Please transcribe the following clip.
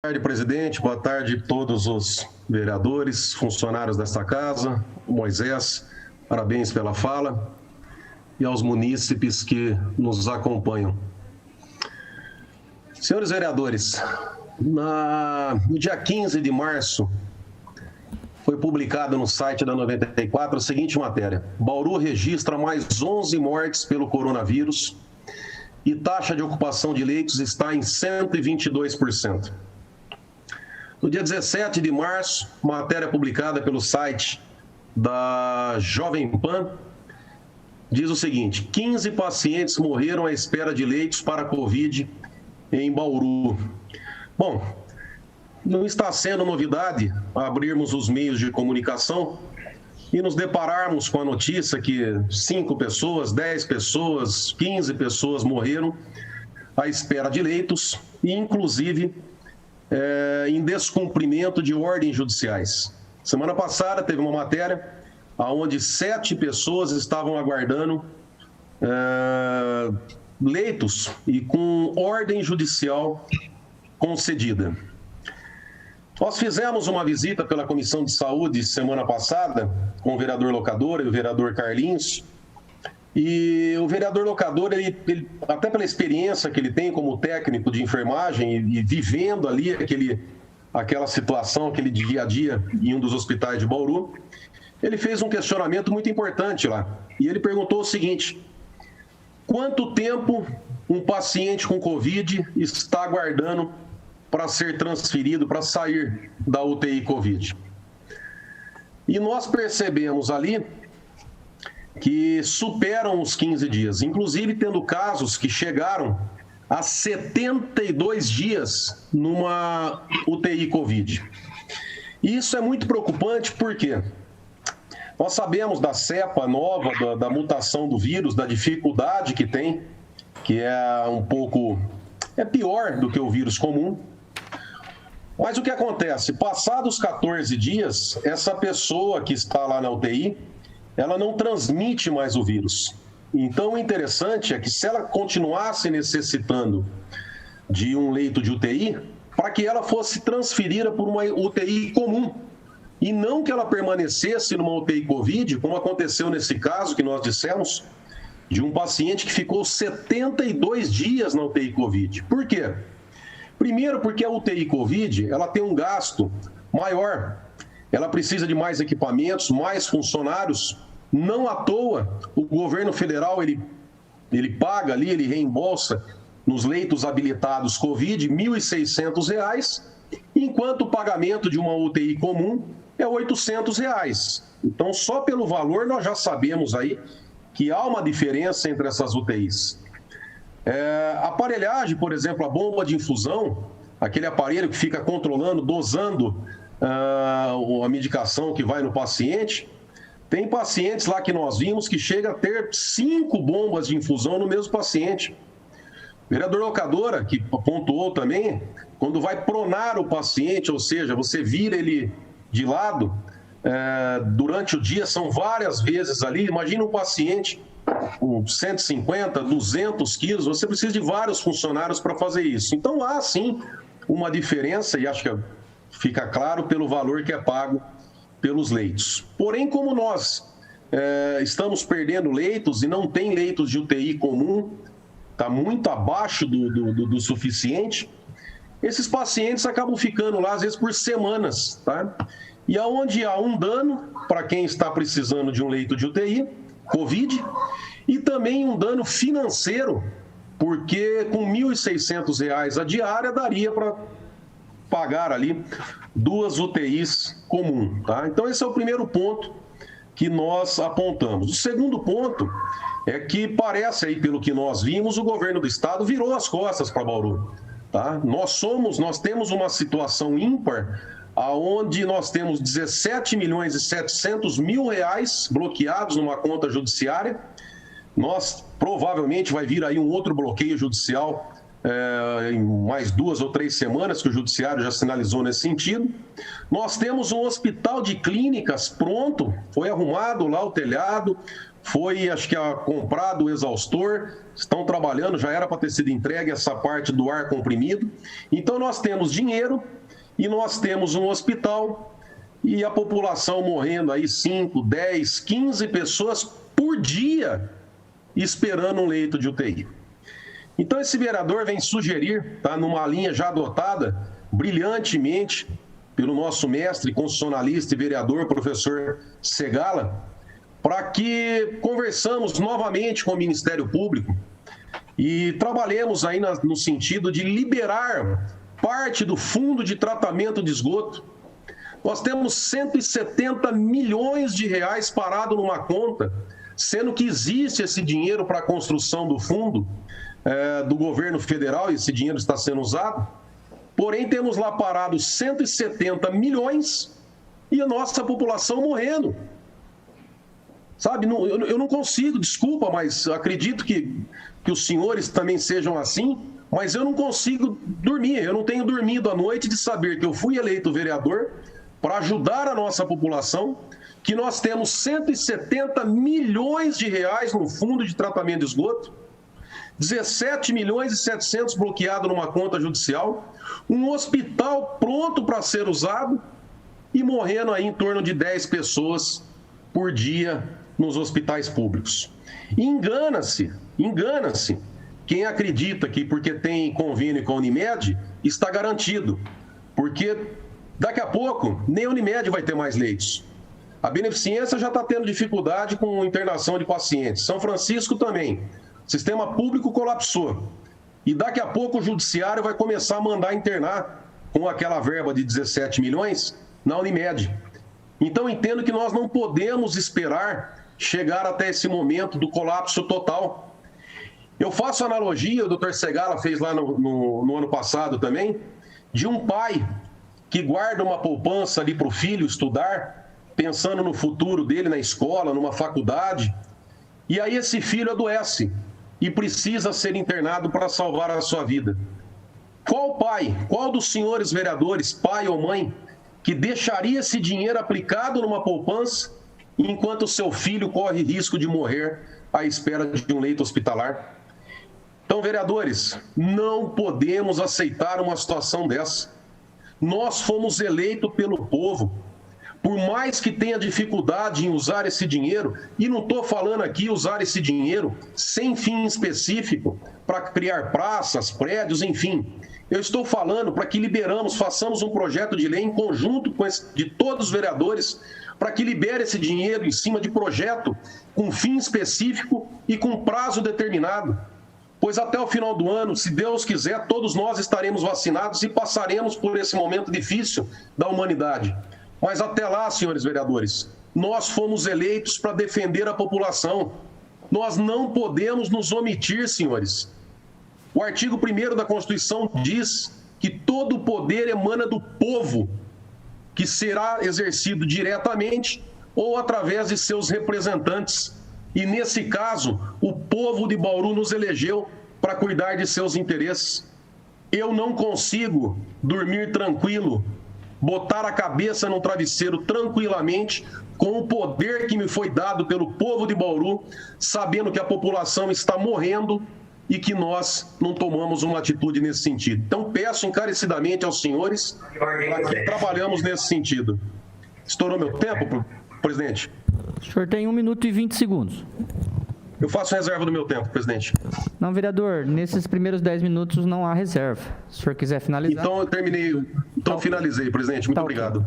Boa tarde, presidente. Boa tarde a todos os vereadores, funcionários desta casa. Moisés, parabéns pela fala. E aos munícipes que nos acompanham. Senhores vereadores, no dia 15 de março, foi publicado no site da 94 a seguinte matéria: Bauru registra mais 11 mortes pelo coronavírus e taxa de ocupação de leitos está em 122%. No dia 17 de março, matéria publicada pelo site da Jovem Pan, diz o seguinte: 15 pacientes morreram à espera de leitos para Covid em Bauru. Bom, não está sendo novidade abrirmos os meios de comunicação e nos depararmos com a notícia que 5 pessoas, 10 pessoas, 15 pessoas morreram à espera de leitos e, inclusive, em descumprimento de ordens judiciais. Semana passada teve uma matéria onde 7 pessoas estavam aguardando leitos e com ordem judicial concedida. Nós fizemos uma visita pela Comissão de Saúde semana passada com o vereador Locadora e o vereador Carlinhos. E o vereador Locador, ele, até pela experiência que ele tem como técnico de enfermagem e vivendo ali aquela situação, aquele dia a dia em um dos hospitais de Bauru, ele fez um questionamento muito importante lá. E ele perguntou o seguinte: quanto tempo um paciente com Covid está aguardando para ser transferido, para sair da UTI Covid? E nós percebemos ali que superam os 15 dias, inclusive tendo casos que chegaram a 72 dias numa UTI Covid. E isso é muito preocupante porque nós sabemos da cepa nova, da mutação do vírus, da dificuldade que tem, que é pior do que o vírus comum. Mas o que acontece? Passados 14 dias, essa pessoa que está lá na UTI, ela não transmite mais o vírus. Então, o interessante é que se ela continuasse necessitando de um leito de UTI, para que ela fosse transferida por uma UTI comum, e não que ela permanecesse numa UTI Covid, como aconteceu nesse caso que nós dissemos, de um paciente que ficou 72 dias na UTI Covid. Por quê? Primeiro, porque a UTI Covid, ela tem um gasto maior. Ela precisa de mais equipamentos, mais funcionários. Não à toa, o governo federal, ele paga ali, ele reembolsa nos leitos habilitados Covid R$ 1.600, enquanto o pagamento de uma UTI comum é R$ 800. Então, só pelo valor nós já sabemos aí que há uma diferença entre essas UTIs. Aparelhagem, por exemplo, a bomba de infusão, aquele aparelho que fica controlando, dosando a medicação que vai no paciente. Tem pacientes lá que nós vimos que chega a ter 5 bombas de infusão no mesmo paciente. O vereador Locadora, que pontuou também, quando vai pronar o paciente, ou seja, você vira ele de lado, durante o dia são várias vezes ali. Imagina um paciente com 150, 200 quilos, você precisa de vários funcionários para fazer isso. Então há sim uma diferença, e acho que fica claro pelo valor que é pago pelos leitos. Porém, como nós estamos perdendo leitos e não tem leitos de UTI comum, está muito abaixo do suficiente, esses pacientes acabam ficando lá, às vezes, por semanas, tá? E aonde há um dano para quem está precisando de um leito de UTI, Covid, e também um dano financeiro, porque com R$ 1.600 a diária daria para pagar ali 2 UTIs comum, tá? Então esse é o primeiro ponto que nós apontamos. O segundo ponto é que parece aí, pelo que nós vimos, o governo do estado virou as costas para Bauru, tá? Nós temos uma situação ímpar, aonde nós temos 17.700.000 reais bloqueados numa conta judiciária. Nós provavelmente vai vir aí um outro bloqueio judicial em mais 2 ou 3 semanas, que o Judiciário já sinalizou nesse sentido. Nós temos um hospital de clínicas pronto, foi arrumado lá o telhado, foi, acho que, comprado o exaustor, estão trabalhando, já era para ter sido entregue essa parte do ar comprimido. Então, nós temos dinheiro e nós temos um hospital e a população morrendo aí 5, 10, 15 pessoas por dia esperando um leito de UTI. Então, esse vereador vem sugerir, tá, numa linha já adotada brilhantemente pelo nosso mestre constitucionalista e vereador, professor Segala, para que conversamos novamente com o Ministério Público e trabalhemos aí no sentido de liberar parte do fundo de tratamento de esgoto. Nós temos 170 milhões de reais parado numa conta, sendo que existe esse dinheiro para a construção do fundo do governo federal, e esse dinheiro está sendo usado. Porém, temos lá parado 170 milhões e a nossa população morrendo. Sabe, eu não consigo, desculpa, mas acredito que os senhores também sejam assim, mas eu não consigo dormir, eu não tenho dormido à noite de saber que eu fui eleito vereador para ajudar a nossa população, que nós temos 170 milhões de reais no fundo de tratamento de esgoto, 17 milhões e 700 bloqueado numa conta judicial, um hospital pronto para ser usado e morrendo aí em torno de 10 pessoas por dia nos hospitais públicos. Engana-se quem acredita que porque tem convênio com a Unimed está garantido, porque daqui a pouco nem a Unimed vai ter mais leitos. A Beneficência já está tendo dificuldade com internação de pacientes, São Francisco também. O sistema público colapsou. E daqui a pouco o Judiciário vai começar a mandar internar com aquela verba de 17 milhões na Unimed. Então, entendo que nós não podemos esperar chegar até esse momento do colapso total. Eu faço analogia, o Dr. Segala fez lá no ano passado também, de um pai que guarda uma poupança ali para o filho estudar, pensando no futuro dele na escola, numa faculdade, e aí esse filho adoece e precisa ser internado para salvar a sua vida. Qual pai, qual dos senhores vereadores, pai ou mãe, que deixaria esse dinheiro aplicado numa poupança enquanto o seu filho corre risco de morrer à espera de um leito hospitalar? Então, vereadores, não podemos aceitar uma situação dessa. Nós fomos eleitos pelo povo. Por mais que tenha dificuldade em usar esse dinheiro, e não estou falando aqui usar esse dinheiro sem fim específico para criar praças, prédios, enfim. Eu estou falando para que façamos um projeto de lei em conjunto de todos os vereadores, para que libere esse dinheiro em cima de projeto com fim específico e com prazo determinado. Pois até o final do ano, se Deus quiser, todos nós estaremos vacinados e passaremos por esse momento difícil da humanidade. Mas até lá, senhores vereadores, nós fomos eleitos para defender a população. Nós não podemos nos omitir, senhores. O artigo 1º da Constituição diz que todo o poder emana do povo, que será exercido diretamente ou através de seus representantes. E, nesse caso, o povo de Bauru nos elegeu para cuidar de seus interesses. Eu não consigo dormir tranquilo, botar a cabeça no travesseiro tranquilamente, com o poder que me foi dado pelo povo de Bauru, sabendo que a população está morrendo e que nós não tomamos uma atitude nesse sentido. Então, peço encarecidamente aos senhores para que trabalhamos nesse sentido. Estourou meu tempo, presidente? O senhor tem 1 minuto e 20 segundos. Eu faço reserva do meu tempo, presidente. Não, vereador, nesses primeiros 10 minutos não há reserva. Se o senhor quiser finalizar... Então, eu terminei. Então, finalizei, presidente. Muito obrigado.